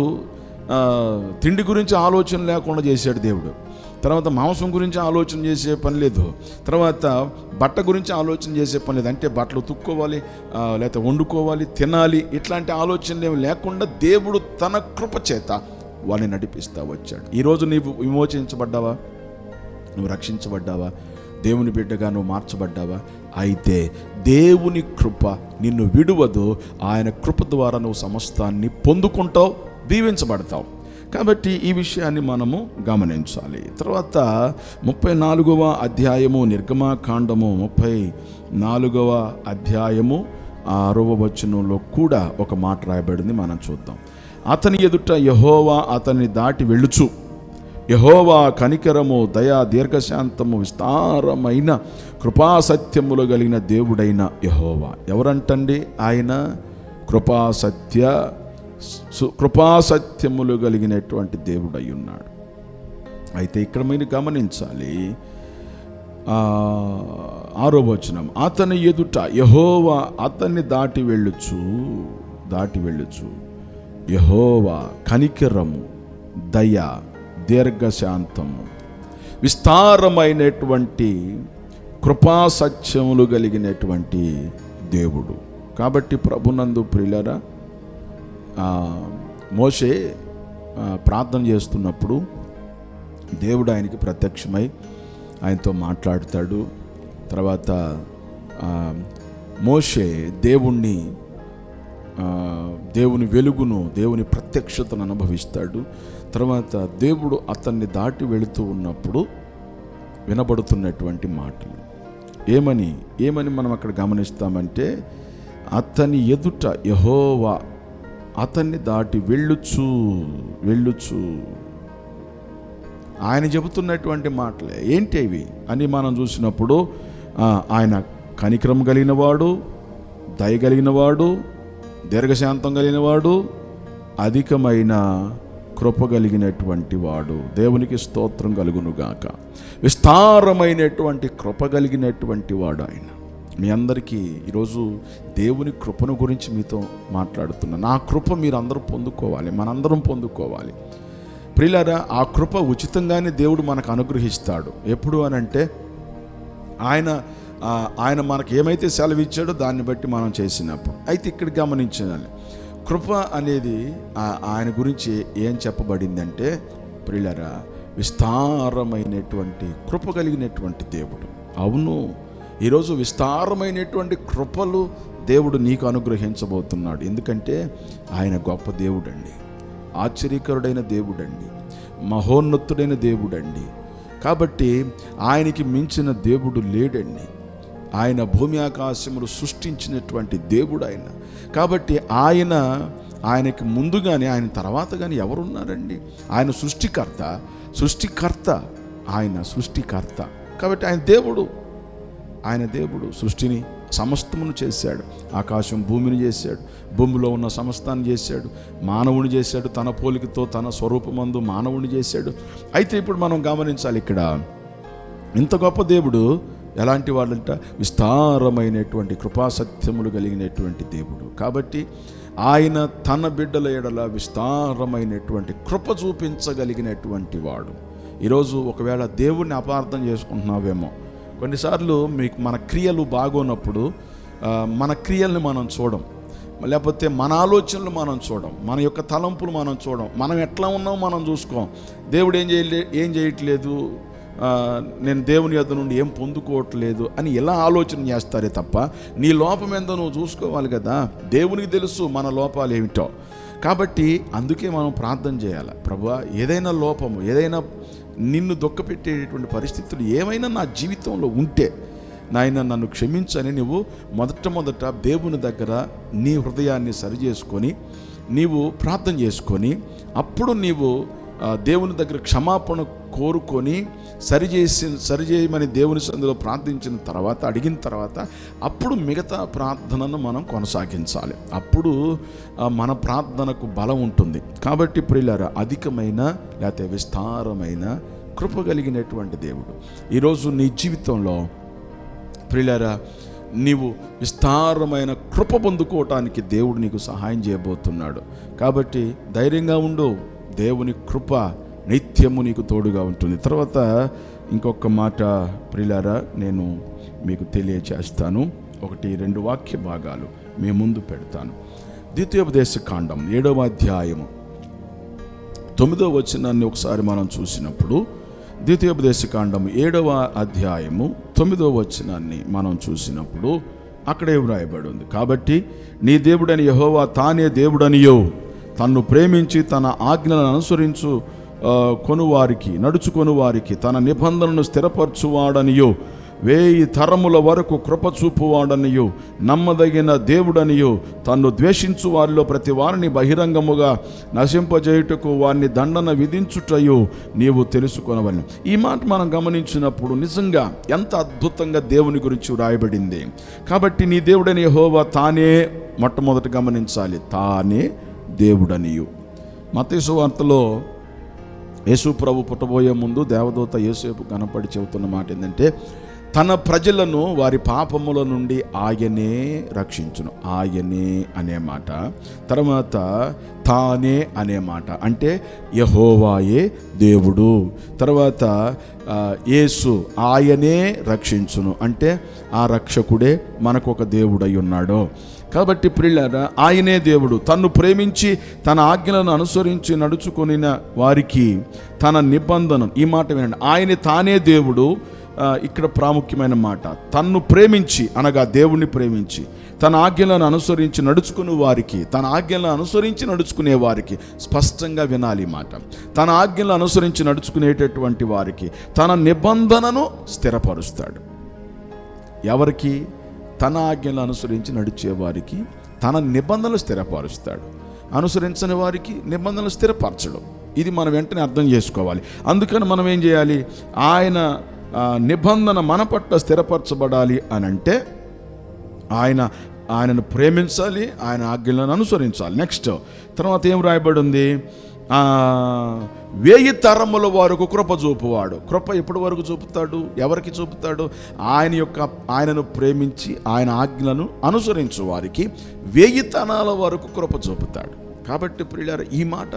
Speaker 2: తిండి గురించి ఆలోచన లేకుండా చేశాడు దేవుడు. తర్వాత మాంసం గురించి ఆలోచన చేసే పని లేదు, తర్వాత బట్ట గురించి ఆలోచన చేసే పని లేదు. అంటే బట్టలు ఉతుక్కోవాలి, లేకపోతే వండుకోవాలి, తినాలి, ఇట్లాంటి ఆలోచనలు ఏమి లేకుండా దేవుడు తన కృప చేత వాళ్ళని నడిపిస్తూ వచ్చాడు. ఈరోజు నీవు విమోచించబడ్డావా? నువ్వు రక్షించబడ్డావా? దేవుని బిడ్డగా నువ్వు మార్చబడ్డావా? అయితే దేవుని కృప నిన్ను విడువదు. ఆయన కృప ద్వారా నువ్వు సమస్తాన్ని పొందుకుంటావు, దీవించబడతావు. కాబట్టి ఈ విషయాన్ని మనము గమనించాలి. తర్వాత 34వ అధ్యాయము నిర్గమకాండము 34వ అధ్యాయము 6వ వచనంలో కూడా ఒక మాట రాయబడింది, మనం చూద్దాం. అతని ఎదుట యెహోవా అతన్ని దాటి వెళ్ళుచు, యెహోవా కనికరము, దయా, దీర్ఘశాంతము, విస్తారమైన కృపాసత్యములు కలిగిన దేవుడైన యెహోవా. ఎవరంటండి? ఆయన కృపాసత్యములు కలిగినటువంటి దేవుడై ఉన్నాడు. అయితే ఇక్కడ మీరు గమనించాలి, 6వ వచనం, అతని ఎదుట యెహోవా అతన్ని దాటి వెళ్ళుచు యెహోవా కనికరము, దయ, దీర్ఘశాంతము, విస్తారమైనటువంటి కృపాసత్యములు కలిగినటువంటి దేవుడు. కాబట్టి ప్రభునందు ప్రియులారా, మోషే ప్రార్థన చేస్తున్నప్పుడు దేవుడు ఆయనకి ప్రత్యక్షమై ఆయనతో మాట్లాడతాడు. తర్వాత మోషే దేవుని వెలుగును, దేవుని ప్రత్యక్షతను అనుభవిస్తాడు. తర్వాత దేవుడు అతన్ని దాటి వెళుతూ ఉన్నప్పుడు వినబడుతున్నటువంటి మాటలు ఏమని మనం అక్కడ గమనిస్తామంటే, అతని ఎదుట యెహోవా అతన్ని దాటి వెళ్ళుచు ఆయన చెబుతున్నటువంటి మాటలే ఏంటి ఇవి అని మనం చూసినప్పుడు, ఆయన కనికరం కలిగినవాడు, దయ కలిగినవాడు, దీర్ఘశాంతం కలిగినవాడు, అధికమైన కృప కలిగినటువంటి వాడు. దేవునికి స్తోత్రం కలుగునుగాక. విస్తారమైనటువంటి కృప కలిగినటువంటి వాడు ఆయన. మీ అందరికీ ఈరోజు దేవుని కృపను గురించి మీతో మాట్లాడుతున్నా. నా కృప మీరు అందరూ పొందుకోవాలి, మనందరం పొందుకోవాలి. ప్రియులారా, ఆ కృప ఉచితంగానే దేవుడు మనకు అనుగ్రహిస్తాడు. ఎప్పుడు అనంటే ఆయన మనకు ఏమైతే సెలవిచ్చాడో దాన్ని బట్టి మనం చేసినప్పుడు. అయితే ఇక్కడ గమనించాలి, కృప అనేది ఆయన గురించి ఏం చెప్పబడిందంటే, ప్రియులారా, విస్తారమైనటువంటి కృప కలిగినటువంటి దేవుడు. అవును, ఈరోజు విస్తారమైనటువంటి కృపలు దేవుడు నీకు అనుగ్రహించబోతున్నాడు. ఎందుకంటే ఆయన గొప్ప దేవుడండి, ఆశ్చర్యకరుడైన దేవుడండి, మహోన్నతుడైన దేవుడండి. కాబట్టి ఆయనకి మించిన దేవుడు లేడండి. ఆయన భూమి ఆకాశములు సృష్టించినటువంటి దేవుడు ఆయన. కాబట్టి ఆయనకి ముందుగానే, ఆయన తర్వాత కానీ ఎవరున్నారండి? ఆయన సృష్టికర్త, ఆయన సృష్టికర్త. కాబట్టి ఆయన దేవుడు సృష్టిని సమస్తమును చేశాడు. ఆకాశం భూమిని చేశాడు, భూమిలో ఉన్న సమస్తాన్ని చేశాడు, మానవుని చేశాడు, తన పోలికతో తన స్వరూపమందు మానవుని చేశాడు. అయితే ఇప్పుడు మనం గమనించాలి, ఇక్కడ ఇంత గొప్ప దేవుడు ఎలాంటి వాళ్ళంట? విస్తారమైనటువంటి కృపాసత్యములు కలిగినటువంటి దేవుడు. కాబట్టి ఆయన తన బిడ్డల ఎడల విస్తారమైనటువంటి కృప చూపించగలిగినటువంటి వాడు. ఈరోజు ఒకవేళ దేవుణ్ణి అపార్థం చేసుకుంటున్నావేమో. కొన్నిసార్లు మన క్రియలు బాగోనప్పుడు మన క్రియల్ని మనం చూడం, లేకపోతే మన ఆలోచనలు మనం చూడం, మన యొక్క తలంపులు మనం చూడం, మనం ఎట్లా ఉన్నామో మనం చూసుకోం. దేవుడు ఏం చేయట్లేదు, నేను దేవుని యొద్ద నుండి ఏం పొందుకోవట్లేదు అని ఎలా ఆలోచన చేస్తారే తప్ప, నీ లోపం ఏందో నువ్వు చూసుకోవాలి కదా. దేవునికి తెలుసు మన లోపాలు ఏమిటో. కాబట్టి అందుకే మనం ప్రార్థన చేయాలి, ప్రభువా, ఏదైనా లోపము, ఏదైనా నిన్ను దుఃఖపెట్టేటువంటి పరిస్థితులు ఏమైనా నా జీవితంలో ఉంటే నాయన నన్ను క్షమించని నువ్వు మొదట దేవుని దగ్గర నీ హృదయాన్ని సరిచేసుకొని నీవు ప్రార్థన చేసుకొని, అప్పుడు నీవు దేవుని దగ్గర క్షమాపణ కోరుకొని సరిచేయమని దేవుని సందులో ప్రార్థించిన తర్వాత, అడిగిన తర్వాత, అప్పుడు మిగతా ప్రార్థనను మనం కొనసాగించాలి. అప్పుడు మన ప్రార్థనకు బలం ఉంటుంది. కాబట్టి ప్రియులారా, అధికమైన లేకపోతే విస్తారమైన కృప కలిగినటువంటి దేవుడు ఈరోజు నీ జీవితంలో ప్రియులారా, నీవు విస్తారమైన కృప పొందుకోవటానికి దేవుడు నీకు సహాయం చేయబోతున్నాడు. కాబట్టి ధైర్యంగా ఉండు, దేవుని కృప నిత్యము నీకు తోడుగా ఉంటుంది. తర్వాత ఇంకొక మాట ప్రియులారా నేను మీకు తెలియచేస్తాను. 1-2 వాక్య భాగాలు మీ ముందు పెడతాను. ద్వితీయోపదేశకాండం 7వ అధ్యాయము 9వ వచనాన్ని ఒకసారి మనం చూసినప్పుడు, ద్వితీయోపదేశకాండం 7వ అధ్యాయము 9వ వచనాన్ని మనం చూసినప్పుడు అక్కడే వ్రాయబడి ఉంది, కాబట్టి నీ దేవుడని యెహోవా తానే దేవుడనియో, తన్ను ప్రేమించి తన ఆజ్ఞలను అనుసరించు నడుచుకొని వారికి తన నిబంధనను స్థిరపరచువాడనియో, 1000 తరముల వరకు కృప చూపువాడనియో, నమ్మదగిన దేవుడనియో, తన్ను ద్వేషించు వారిలో ప్రతి వారిని బహిరంగముగా నశింపజేయుటకు వారిని దండన విధించుటయో నీవు తెలుసుకొనవలెను. ఈ మాట మనం గమనించినప్పుడు నిజంగా ఎంత అద్భుతంగా దేవుని గురించి వ్రాయబడింది. కాబట్టి నీ దేవుడని యెహోవా తానే, మొట్టమొదటి గమనించాలి, తానే దేవుడనియు. మత్తయి సువార్తలో యేసు ప్రభు పుట్టబోయే ముందు దేవదూత యేసేపు కనపడి చెబుతున్న మాట ఏంటంటే, తన ప్రజలను వారి పాపముల నుండి ఆయనే రక్షించును. ఆయనే అనే మాట, తర్వాత తానే అనే మాట, అంటే యెహోవాయే దేవుడు. తర్వాత యేసు ఆయనే రక్షించును, అంటే ఆ రక్షకుడే మనకు ఒక దేవుడై ఉన్నాడు. కాబట్టి ప్రియులారా, ఆయనే దేవుడు. తన్ను ప్రేమించి తన ఆజ్ఞలను అనుసరించి నడుచుకొనిన వారికి తన నిబంధన, ఈ మాట వినండి, ఆయన తానే దేవుడు. ఇక్కడ ప్రాముఖ్యమైన మాట, తన్ను ప్రేమించి అనగా దేవుణ్ణి ప్రేమించి తన ఆజ్ఞలను అనుసరించి నడుచుకునే వారికి, తన ఆజ్ఞలను అనుసరించి నడుచుకునే వారికి, స్పష్టంగా వినాలి మాట, తన ఆజ్ఞలను అనుసరించి నడుచుకునేటటువంటి వారికి తన నిబంధనను స్థిరపరుస్తాడు. ఎవరికి? తన ఆజ్ఞలను అనుసరించి నడిచే వారికి తన నిబంధనలు స్థిరపరుస్తాడు. అనుసరించని వారికి నిబంధనలు స్థిరపరచడం. ఇది మనం వెంటనే అర్థం చేసుకోవాలి. అందుకని మనం ఏం చేయాలి? నిబంధన మన పట్ల స్థిరపరచబడాలి అని అంటే ఆయనను ప్రేమించాలి, ఆయన ఆజ్ఞలను అనుసరించాలి. నెక్స్ట్ తర్వాత ఏం రాయబడి ఉంది? 1000 తరముల వరకు కృప చూపువాడు. కృప ఎప్పటి వరకు చూపుతాడు? ఎవరికి చూపుతాడు? ఆయనను ప్రేమించి ఆయన ఆజ్ఞలను అనుసరించు వారికి 1000 తరాల వరకు కృప చూపుతాడు. కాబట్టి ప్రియులారా, ఈ మాట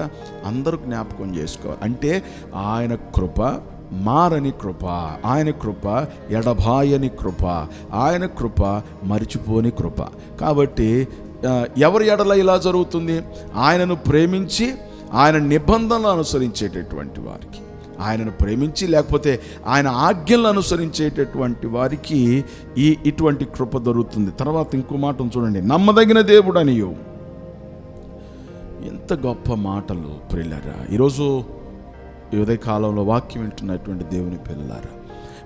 Speaker 2: అందరూ జ్ఞాపకం చేసుకోవాలి. అంటే ఆయన కృప మారని కృప, ఆయన కృప ఎడబాయని కృప, ఆయన కృప మరిచిపోని కృప. కాబట్టి ఎవరి ఎడల ఇలా జరుగుతుంది? ఆయనను ప్రేమించి ఆయన నిబంధనలు అనుసరించేటటువంటి వారికి, ఆయనను ప్రేమించి లేకపోతే ఆయన ఆజ్ఞలను అనుసరించేటటువంటి వారికి ఇటువంటి కృప దొరుకుతుంది. తర్వాత ఇంకో మాట చూడండి, నమ్మదగిన దేవుడు అనియు. ఎంత గొప్ప మాటలు ప్రియులారా! ఈరోజు ఉదయ కాలంలో వాక్యం వింటున్నటువంటి దేవుని పిల్లలారా,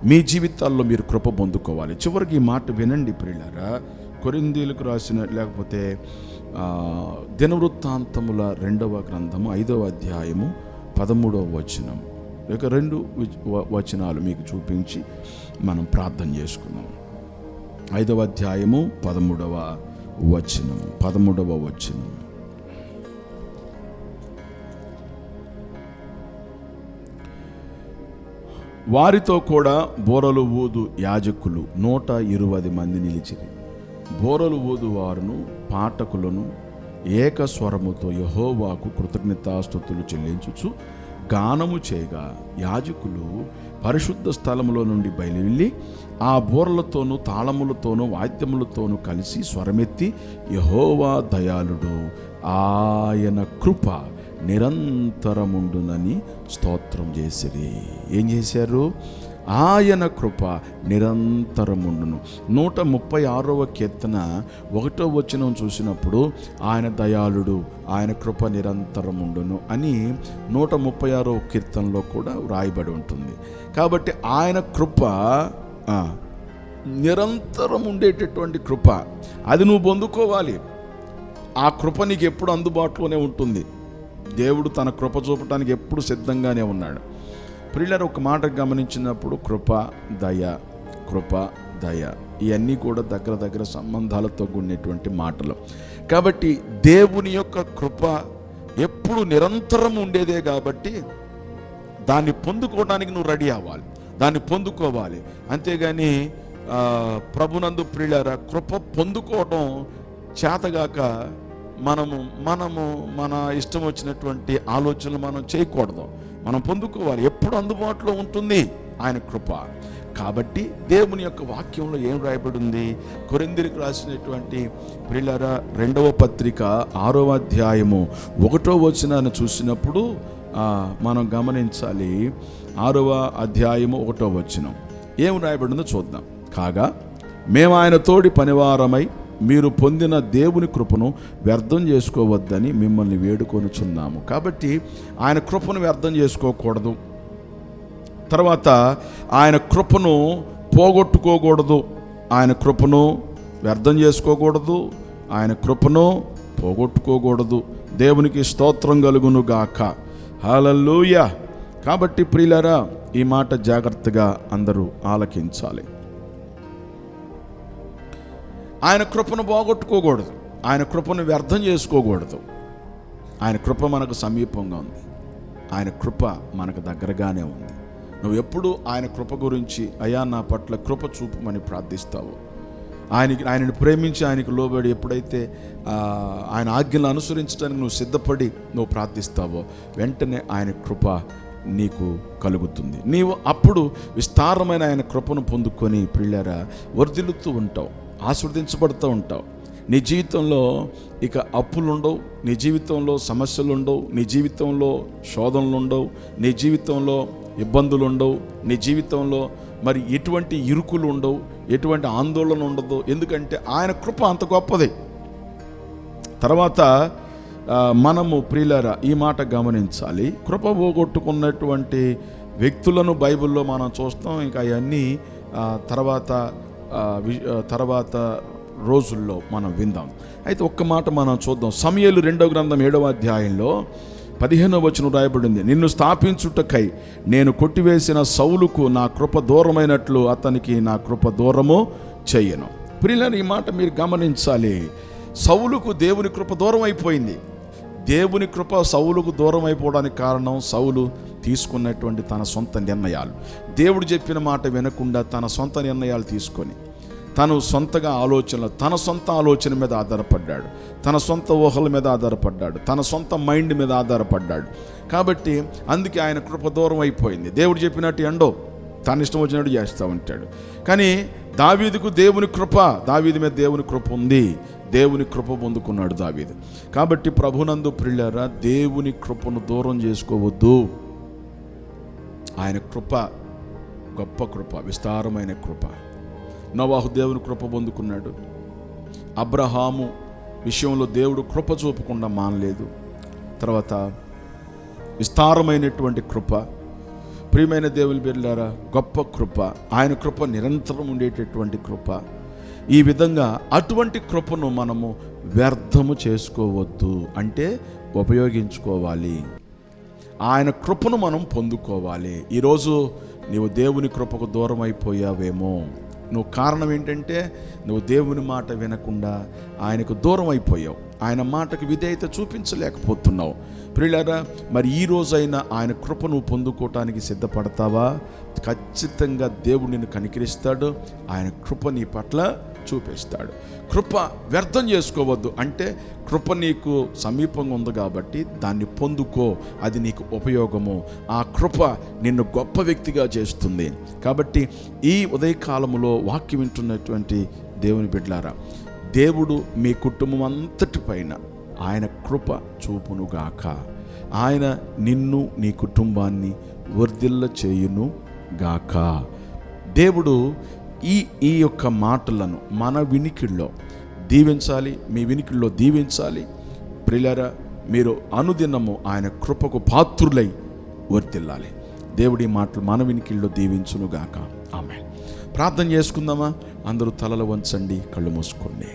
Speaker 2: మీ జీవితాల్లో మీరు కృప పొందుకోవాలి. చివరికి ఈ మాట వినండి ప్రియులారా. కొరింథీయులకు రాసిన లేకపోతే దినవృత్తాంతముల 2వ గ్రంథము 5వ అధ్యాయము 13వ వచనం, ఇక 2 వచనాలు మీకు చూపించి మనం ప్రార్థన చేసుకున్నాం. 5వ అధ్యాయము 13వ వచనం. వారితో కూడా బోరలు ఊదు యాజకులు 120 మంది నిలిచిరి. బోరలు ఊదు వారును పాఠకులను ఏకస్వరముతో యెహోవాకు కృతజ్ఞతాస్తుతులు చెల్లించుచు గానము చేయగా, యాజకులు పరిశుద్ధ స్థలములో నుండి బయలువెళ్ళి ఆ బోరలతోనూ తాళములతోనూ వాద్యములతోనూ కలిసి స్వరమెత్తి, యెహోవా దయాళుడు, ఆయన కృప నిరంతరముండునని స్తోత్రం చేసిరి. ఏం చేశారు? ఆయన కృప నిరంతరముండును. 136వ కీర్తన 1వ వచనం చూసినప్పుడు ఆయన దయాళుడు, ఆయన కృప నిరంతరముండును అని 136వ కీర్తనలో కూడా వ్రాయబడి ఉంటుంది. కాబట్టి ఆయన కృప నిరంతరం ఉండేటటువంటి కృప, అది నువ్వు పొందుకోవాలి. ఆ కృప నీకు ఎప్పుడు అందుబాటులోనే ఉంటుంది. దేవుడు తన కృప చూపటానికి ఎప్పుడు సిద్ధంగానే ఉన్నాడు. ప్రియులారా, ఒక మాట గమనించినప్పుడు కృప దయ ఇవన్నీ కూడా దగ్గర సంబంధాలతో కూడినటువంటి మాటలు. కాబట్టి దేవుని యొక్క కృప ఎప్పుడు నిరంతరం ఉండేదే. కాబట్టి దాన్ని పొందుకోవడానికి నువ్వు రెడీ అవ్వాలి, దాన్ని పొందుకోవాలి. అంతేగాని ప్రభునందు ప్రియులారా, కృప పొందుకోవడం చేతగాక మనము మన ఇష్టం వచ్చినటువంటి ఆలోచనలు మనం చేయకూడదు. మనం పొందుకోవాలి. ఎప్పుడు అందుబాటులో ఉంటుంది ఆయన కృప. కాబట్టి దేవుని యొక్క వాక్యంలో ఏం రాయబడి ఉంది? కొరింథీయులకు రాసినటువంటి ప్రియులారా 2వ పత్రిక 6వ అధ్యాయము 1వ వచనాన్ని చూసినప్పుడు మనం గమనించాలి. 6వ అధ్యాయము 1వ వచనం ఏం రాయబడిందో చూద్దాం. కాగా మేము ఆయన తోడి పనివారమై మీరు పొందిన దేవుని కృపను వ్యర్థం చేసుకోవద్దని మిమ్మల్ని వేడుకొనుచున్నాము. కాబట్టి ఆయన కృపను వ్యర్థం చేసుకోకూడదు. తర్వాత ఆయన కృపను పోగొట్టుకోకూడదు. ఆయన కృపను వ్యర్థం చేసుకోకూడదు. ఆయన కృపను పోగొట్టుకోకూడదు. దేవునికి స్తోత్రం కలుగును గాక. హల్లెలూయా. కాబట్టి ప్రియులారా, ఈ మాట జాగ్రత్తగా అందరూ ఆలకించాలి. ఆయన కృపను పోగొట్టుకోకూడదు. ఆయన కృపను వ్యర్థం చేసుకోకూడదు. ఆయన కృప మనకు సమీపంగా ఉంది. ఆయన కృప మనకు దగ్గరగానే ఉంది. నువ్వు ఎప్పుడు ఆయన కృప గురించి, అయ్యా నా పట్ల కృప చూపమని ప్రార్థిస్తావు, ఆయనను ప్రేమించి ఆయనకు లోబడి ఎప్పుడైతే ఆయన ఆజ్ఞలు అనుసరించడానికి నువ్వు సిద్ధపడి నువ్వు ప్రార్థిస్తావో, వెంటనే ఆయన కృప నీకు కలుగుతుంది. నీవు అప్పుడు విస్తారమైన ఆయన కృపను పొందుకొని ప్రియులారా వర్ధిల్లుతూ ఉంటావు, ఆశీర్వదించబడుతూ ఉంటావు. నీ జీవితంలో ఇక అప్పులు ఉండవు, నీ జీవితంలో సమస్యలు ఉండవు, నీ జీవితంలో శోధనలు ఉండవు, నీ జీవితంలో ఇబ్బందులు ఉండవు, నీ జీవితంలో మరి ఎటువంటి ఇరుకులు ఉండవు, ఎటువంటి ఆందోళన ఉండదు. ఎందుకంటే ఆయన కృప అంత గొప్పది. తర్వాత మనము ప్రియులారా ఈ మాట గమనించాలి. కృప పోగొట్టుకున్నటువంటి వ్యక్తులను బైబిల్లో మనం చూస్తాం. ఇంకా అవన్నీ తర్వాత రోజుల్లో మనం విందాం. అయితే ఒక్క మాట మనం చూద్దాం. సమూయేలు 2వ గ్రంథం 7వ అధ్యాయంలో 15వ వచనం రాయబడింది, నిన్ను స్థాపించుటకై నేను కొట్టివేసిన సౌలుకు నా కృప దూరమైనట్లు అతనికి నా కృప దూరము చెయ్యను. ప్రియులారా ఈ మాట మీరు గమనించాలి. సౌలుకు దేవుని కృప దూరం అయిపోయింది. దేవుని కృప సౌలుకు దూరం అయిపోవడానికి కారణం సౌలు తీసుకున్నటువంటి తన సొంత నిర్ణయాలు. దేవుడు చెప్పిన మాట వినకుండా తన సొంత నిర్ణయాలు తీసుకొని తను సొంతగా తన సొంత ఆలోచన మీద ఆధారపడ్డాడు, తన సొంత ఊహల మీద ఆధారపడ్డాడు, తన సొంత మైండ్ మీద ఆధారపడ్డాడు. కాబట్టి అందుకే ఆయన కృప దూరం అయిపోయింది. దేవుడు చెప్పినట్టు ఎండో తన ఇష్టం వచ్చినట్టు చేస్తూ ఉంటాడు. కానీ దావీదుకు దావీదు మీద దేవుని కృప ఉంది. దేవుని కృప పొందుకున్నాడు దావీదు. కాబట్టి ప్రభునందు ప్రియులారా, దేవుని కృపను దూరం చేసుకోవద్దు. ఆయన కృప గొప్ప కృప, విస్తారమైన కృప. నోవాహు దేవుని కృప పొందుకున్నాడు. అబ్రహాము విషయంలో దేవుడు కృప చూపకుండా మానలేదు. తర్వాత విస్తారమైనటువంటి కృప. ప్రియమైన దేవుని బిడ్డలారా, గొప్ప కృప, ఆయన కృప నిరంతరం ఉండేటటువంటి కృప. ఈ విధంగా అటువంటి కృపను మనము వ్యర్థము చేసుకోవద్దు, అంటే ఉపయోగించుకోవాలి. ఆయన కృపను మనం పొందుకోవాలి. ఈరోజు నీవు దేవుని కృపకు దూరం అయిపోయావేమో. నువ్వు కారణం ఏంటంటే నువ్వు దేవుని మాట వినకుండా ఆయనకు దూరం అయిపోయావు, ఆయన మాటకు విధేయత చూపించలేకపోతున్నావు. ప్రియులారా, మరి ఈ రోజైనా ఆయన కృప నువ్వు పొందుకోవటానికి సిద్ధపడతావా? ఖచ్చితంగా దేవుడు నిన్ను కనికరిస్తాడు, ఆయన కృప నీ పట్ల చూపిస్తాడు. కృప వ్యర్థం చేసుకోవద్దు, అంటే కృప నీకు సమీపంగా ఉంది కాబట్టి దాన్ని పొందుకో, అది నీకు ఉపయోగము. ఆ కృప నిన్ను గొప్ప వ్యక్తిగా చేస్తుంది. కాబట్టి ఈ ఉదయకాలములో వాక్యం వింటున్నటువంటి దేవుని బిడ్డలారా, దేవుడు మీ కుటుంబం అంతటి పైన ఆయన కృప చూపునుగాక. ఆయన నిన్ను నీ కుటుంబాన్ని వర్ధిల్ల చేయును గాక. దేవుడు ఈ యొక్క మాటలను మన వినికిడిలో దీవించాలి, మీ వినికిడిలో దీవించాలి. ప్రియులారా, మీరు అనుదినము ఆయన కృపకు పాత్రులై వర్ధిల్లాలి. దేవుడి మాటలు మన వినికిడిలో దీవించునుగాక. ఆమేన్. ప్రార్థన చేసుకుందామా? అందరూ తలలు వంచండి, కళ్ళు మూసుకోండి.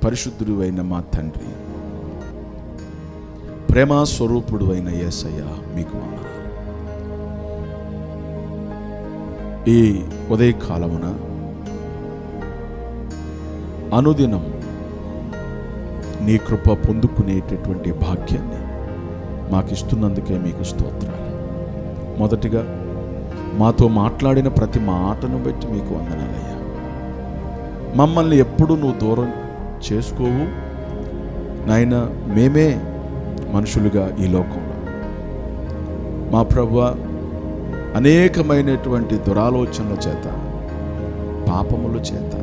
Speaker 2: పరిశుద్ధుడు అయిన మా తండ్రి, ప్రేమ స్వరూపుడు అయిన యేసయ్య, మీకు వందనాలు. ఈ ఉదయకాలమున అనుదినం నీ కృప పొందుకునేటటువంటి భాగ్యాన్ని మాకు ఇస్తున్నందుకే మీకు స్తోత్రాలు. మొదటిగా మాతో మాట్లాడిన ప్రతి మాటను బట్టి మీకు వందనాలయ్యా. మమ్మల్ని ఎప్పుడు నువ్వు దూరం చేసుకోవు నాయన. మేమే మనుషులుగా ఈ లోకంలో మా ప్రభువా అనేకమైనటువంటి దురాలోచనల చేత, పాపముల చేత,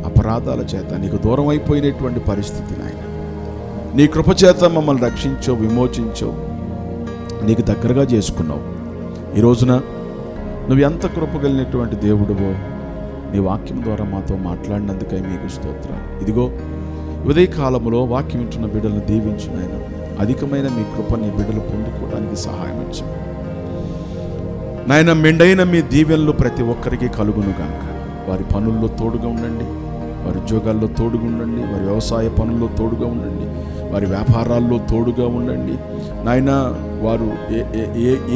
Speaker 2: అపరాధాల చేత నీకు దూరం అయిపోయినటువంటి పరిస్థితి నాయన. నీ కృప చేత మమ్మల్ని రక్షించావు, విమోచించావు, నీకు దగ్గరగా చేసుకున్నావు. ఈ రోజున నువ్వు ఎంత కృప కలిగినటువంటి దేవుడివో నీ వాక్యం ద్వారా మాతో మాట్లాడినందుకై మీకు స్తోత్రాలు. ఇదిగో ఉదయకాలములో వాక్యం వింటున్న బిడ్డలను దీవించు నాయన. అధికమైన మీ కృప నీ బిడ్డలు పొందుకోవడానికి సహాయం ఇచ్చు నాయన. మెండైన మీ దీవెనలు ప్రతి ఒక్కరికి కలుగునుగాక. వారి పనుల్లో తోడుగా ఉండండి, వారి ఉద్యోగాల్లో తోడుగా ఉండండి, వారి వ్యవసాయ పనుల్లో తోడుగా ఉండండి, వారి వ్యాపారాల్లో తోడుగా ఉండండి నాయన. వారు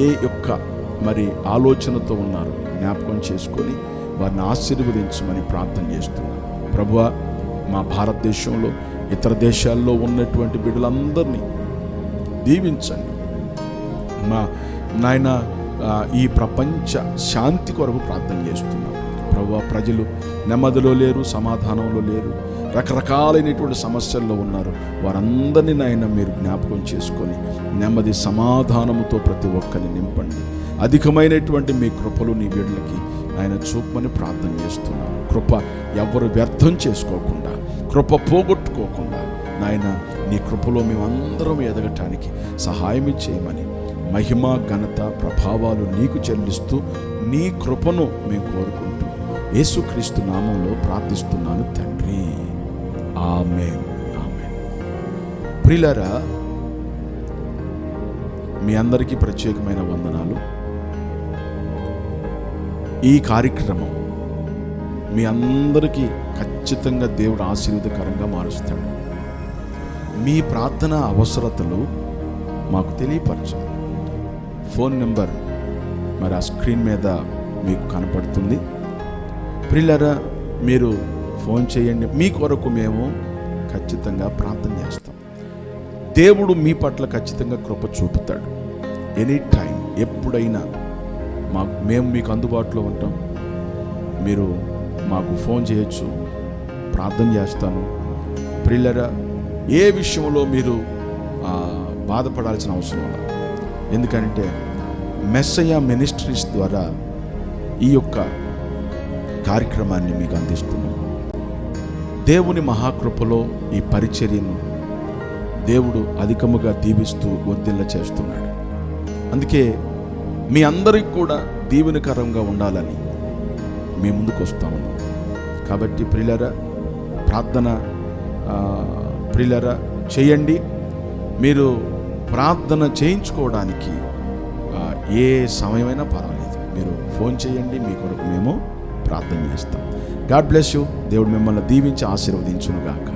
Speaker 2: ఏ యొక్క మరి ఆలోచనతో ఉన్నారు జ్ఞాపకం చేసుకొని వారిని ఆశీర్వదించమని ప్రార్థన చేస్తున్నాను. ప్రభువా, మా భారతదేశంలో ఇతర దేశాల్లో ఉన్నటువంటి బిడ్డలందరినీ దీవించండి. మా నాయన ఈ ప్రపంచ శాంతి కొరకు ప్రార్థన చేస్తున్నాం. ప్రభువా, ప్రజలు నెమ్మదిలో లేరు, సమాధానంలో లేరు, రకరకాలైనటువంటి సమస్యల్లో ఉన్నారు. వారందరినీ నాయన మీరు జ్ఞాపకం చేసుకొని నెమ్మది సమాధానముతో ప్రతి ఒక్కరిని నింపండి. అధికమైనటువంటి మీ కృపలు నీ బిడ్డలకి ఆయన చూపమని ప్రార్థన చేస్తున్నాను. కృప ఎవరు వ్యర్థం చేసుకోకుండా కృప పోగొట్టుకోకుండా నాయన నీ కృపలో మేమందరం ఎదగటానికి సహాయం చేయమని మహిమ ఘనత ప్రభావాలు నీకు చెల్లిస్తూ నీ కృపను మేము కోరుకుంటూ యేసుక్రీస్తు నామంలో ప్రార్థిస్తున్నాను తండ్రి, ఆమేన్, ఆమేన్. ప్రియులారా, మీ అందరికీ ప్రత్యేకమైన వందనాలు. ఈ కార్యక్రమం మీ అందరికీ ఖచ్చితంగా దేవుడు ఆశీర్వాదకరంగా మారుస్తాడు. మీ ప్రార్థన అవసరతలు మాకు తెలియపరచండి. ఫోన్ నెంబర్ మరి ఆ స్క్రీన్ మీద మీకు కనపడుతుంది. ప్రియులారా, మీరు ఫోన్ చేయండి. మీ కొరకు మేము ఖచ్చితంగా ప్రార్థన చేస్తాం. దేవుడు మీ పట్ల ఖచ్చితంగా కృప చూపుతాడు. ఎనీ టైం, ఎప్పుడైనా మేము మీకు అందుబాటులో ఉంటాం. మీరు మాకు ఫోన్ చేయొచ్చు, ప్రార్థన చేస్తాను. ప్రియులారా, ఏ విషయంలో మీరు బాధపడాల్సిన అవసరం లేదు. ఎందుకంటే మెస్సయ్య మినిస్ట్రీస్ ద్వారా ఈ యొక్క కార్యక్రమాన్ని మీకు అందిస్తున్నాం. దేవుని మహాకృపలో ఈ పరిచర్యను దేవుడు అధికముగా దీవిస్తూ వర్ధిల్ల చేస్తున్నాడు. అందుకే మీ అందరికి కూడా దీవెనకరంగా ఉండాలని మీ ముందుకు వస్తా ఉన్నాం. కాబట్టి ప్రియులారా, ప్రార్థన ప్రియులారా చేయండి. మీరు ప్రార్థన చేయించుకోవడానికి ఏ సమయమైనా పర్వాలేదు, మీరు ఫోన్ చేయండి. మీ కొరకు మేము ప్రార్థన చేస్తాం. God bless you. దేవుడు మిమ్మల్ని దీవించి ఆశీర్వదించును గాక.